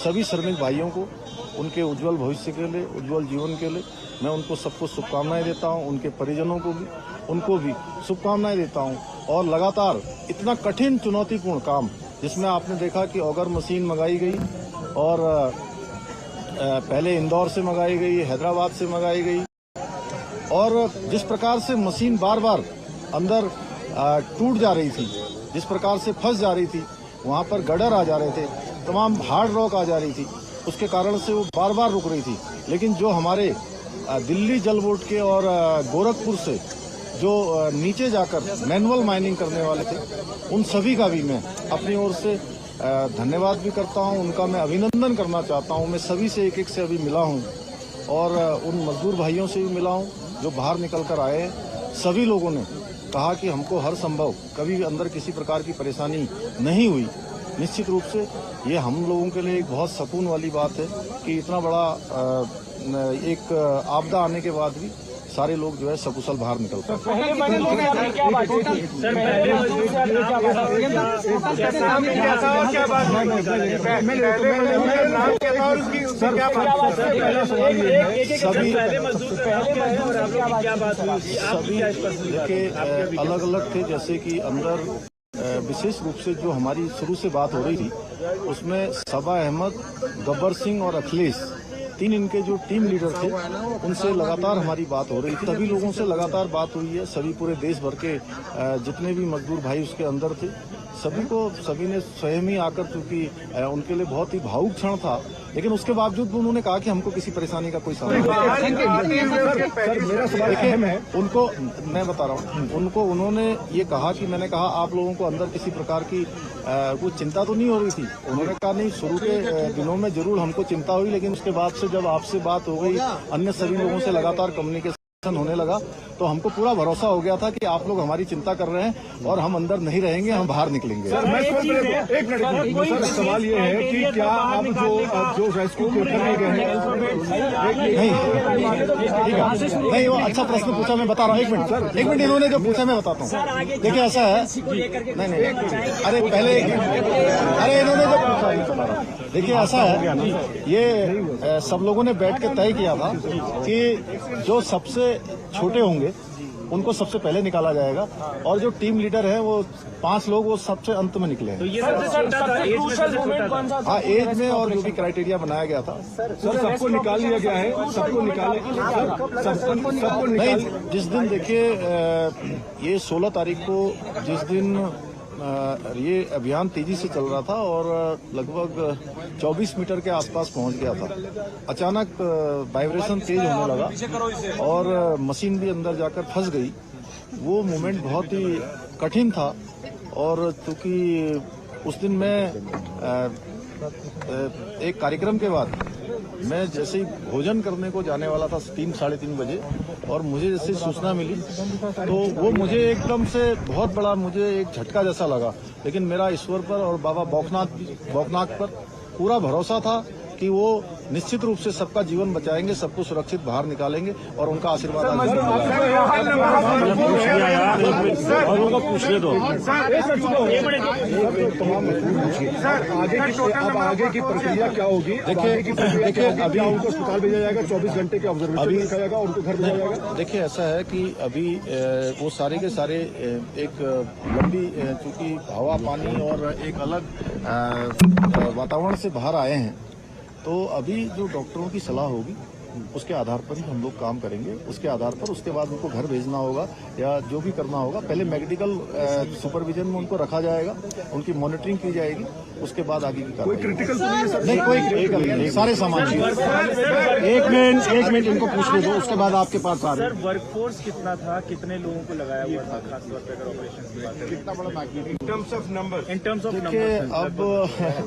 सभी श्रमिक भाइयों को उनके उज्जवल भविष्य के लिए, उज्जवल जीवन के लिए मैं उनको सबको शुभकामनाएं देता हूं। उनके परिजनों को भी, उनको भी शुभकामनाएं देता हूं। और लगातार इतना कठिन चुनौतीपूर्ण काम, जिसमें आपने देखा कि ऑगर मशीन मंगाई गई और पहले इंदौर से मंगाई गई, हैदराबाद से मंगाई गई, और जिस प्रकार से मशीन बार बार अंदर टूट जा रही थी, जिस प्रकार से फंस जा रही थी, वहां पर गडर आ जा रहे थे, तमाम हार्ड रॉक आ जा रही थी, उसके कारण से वो बार बार रुक रही थी। लेकिन जो हमारे दिल्ली जल बोर्ड के और गोरखपुर से जो नीचे जाकर मैनुअल माइनिंग करने वाले थे, उन सभी का भी मैं अपनी ओर से धन्यवाद भी करता हूं, उनका मैं अभिनंदन करना चाहता हूं। मैं सभी से एक से अभी मिला हूं और उन मजदूर भाइयों से भी मिला हूं जो बाहर निकल कर आए हैं। सभी लोगों ने कहा कि हमको हर संभव, कभी अंदर किसी प्रकार की परेशानी नहीं हुई। निश्चित रूप से ये हम लोगों के लिए एक बहुत सुकून वाली बात है कि इतना बड़ा एक आपदा आने के बाद भी सारे लोग जो है सकुशल बाहर निकलते हैं। सभी देखिए अलग अलग थे, जैसे कि अंदर विशेष रूप से जो हमारी शुरू से बात हो रही थी उसमें सबा अहमद, गब्बर सिंह और अखिलेश, तीन इनके जो टीम लीडर थे, उनसे लगातार हमारी बात हो रही थी। सभी लोगों से लगातार बात हुई है। सभी पूरे देश भर के जितने भी मजदूर भाई उसके अंदर थे, सभी ने स्वयं ही आकर, क्योंकि उनके लिए बहुत ही भावुक क्षण था, लेकिन उसके बावजूद भी उन्होंने कहा कि हमको किसी परेशानी का कोई सामना नहीं। उनको मैं बता रहा हूँ, उनको उन्होंने ये कहा कि मैंने कहा आप लोगों को अंदर किसी प्रकार की कोई चिंता तो नहीं हो रही थी। उन्होंने कहा नहीं, शुरू के दिनों में जरूर हमको चिंता हुई, लेकिन उसके बाद से जब आपसे बात हो गई, अन्य सभी लोगों से लगातार कम्युनिकेशन होने लगा, तो हमको पूरा भरोसा हो गया था कि आप लोग हमारी चिंता कर रहे हैं और हम अंदर नहीं रहेंगे, हम बाहर निकलेंगे। सर, एक मिनट, सवाल ये है कि क्या आप जो रेस्क्यू करने गए हैं, नहीं वो अच्छा प्रश्न पूछा, मैं बता रहा हूँ। एक मिनट इन्होंने जो पूछा मैं बताता हूँ। देखिए ऐसा है, नहीं अरे पहले इन्होंने जो पूछा मैं बता रहा हूँ। देखिए ऐसा है, ये सब लोगों ने बैठ के तय किया था कि जो सबसे छोटे होंगे उनको सबसे पहले निकाला जाएगा, और जो टीम लीडर है वो 5 लोग वो सबसे अंत में निकले। तो ये हाँ, एज में और जो भी क्राइटेरिया बनाया गया था, सर सबको निकाल लिया गया है, सबको नहीं। जिस दिन देखिए ये 16 तारीख को जिस दिन ये अभियान तेजी से चल रहा था और लगभग 24 मीटर के आसपास पहुंच गया था, अचानक वाइब्रेशन तेज होने लगा और मशीन भी अंदर जाकर फंस गई। वो मोमेंट बहुत ही कठिन था, और चूंकि उस दिन मैं एक कार्यक्रम के बाद मैं जैसे ही भोजन करने को जाने वाला था 3-3:30 बजे, और मुझे जैसे सूचना मिली तो वो मुझे एकदम से बहुत बड़ा मुझे एक झटका जैसा लगा। लेकिन मेरा ईश्वर पर और बाबा बौखनाथ पर पूरा भरोसा था कि वो निश्चित रूप से सबका जीवन बचाएंगे, सबको सुरक्षित बाहर निकालेंगे, और उनका आशीर्वाद पूछने दो। अब आगे की प्रक्रिया क्या होगी? देखिए अभी उनको अस्पताल भेजा जाएगा, 24 घंटे के ऑब्जर्वेशन रखा जाएगा और उनको घर भेजा जाएगा। देखिए ऐसा है कि अभी वो सारे के सारे एक लंबी, चूंकि हवा पानी और एक अलग वातावरण से बाहर आए हैं, तो अभी जो डॉक्टरों की सलाह होगी उसके आधार पर ही हम लोग काम करेंगे। उसके आधार पर उसके बाद उनको घर भेजना होगा या जो भी करना होगा, पहले मेडिकल सुपरविजन में उनको रखा जाएगा, उनकी मॉनिटरिंग की जाएगी, उसके बाद आगे की कार्रवाई। क्रिटिकल नहीं, कोई नहीं, सारे सामान। एक मिनट इनको पूछने दो, उसके बाद आपके पास आ रहे हैं। वर्कफोर्स कितना था, कितने लोगों को लगाया हुआ था, खासतौर पर अगर ऑपरेशन की बात करें, कितना बड़ा magnitude in terms of number? देखिए अब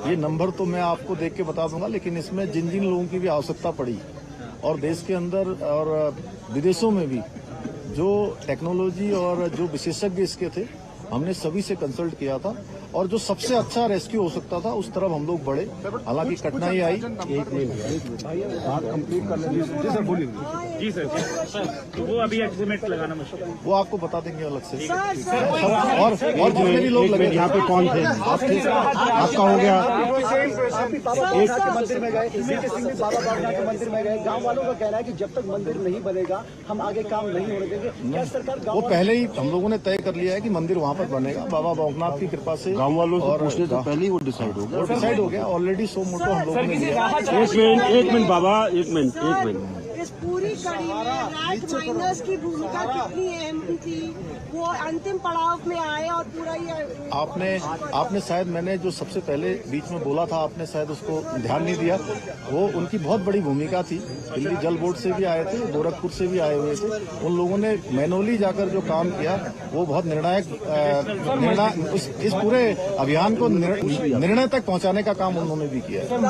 ये नंबर तो मैं आपको देख के बता दूंगा, लेकिन इसमें जिन जिन लोगों की भी आवश्यकता पड़ी और देश के अंदर और विदेशों में भी जो टेक्नोलॉजी और जो विशेषज्ञ इसके थे, हमने सभी से कंसल्ट किया था, और जो सबसे अच्छा रेस्क्यू हो सकता था उस तरफ हम लोग बढ़े। हालांकि कठिनाई आई। बात कंप्लीट कर लेंगे। जी सर तो वो अभी एस्टिमेट लगाना मुश्किल है। वो आपको बता देंगे अलग से। और जितने भी लोग लगे यहाँ पे कौन थे? आपका हो गया। आप भी बाबा बागनाथ के मंदिर में गए, वीके सिंह भी बाबा बागनाथ के मंदिर में गए। गांव वालों का कहना है कि जब तक मंदिर नहीं बनेगा हम आगे काम नहीं होने देंगे। क्या सरकार वो पहले ही हम लोगों ने तय कर लिया है कि मंदिर वहाँ पर बनेगा बाबा बागनाथ की कृपा से। गांव वालों से और पूछने से पहले ही वो डिसाइड हो गया। वो डिसाइड हो गया ऑलरेडी। सो मोटो हम लोगों ने लिया। एक मिनट बाबा, एक मिनट। इस पूरी कड़ी में रैट माइनर्स की भूमिका कितनी अहम थी, वो अंतिम पड़ाव में आए और पूरा ये आपने शायद मैंने जो सबसे पहले बीच में बोला था आपने शायद उसको ध्यान नहीं दिया। वो उनकी बहुत बड़ी भूमिका थी। दिल्ली जल बोर्ड से भी आए थे, गोरखपुर से भी आए हुए थे। उन लोगों ने मैनुअली जाकर जो काम किया वो बहुत निर्णायक इस पूरे अभियान को निर्णय तक पहुंचाने का काम उन्होंने भी किया है।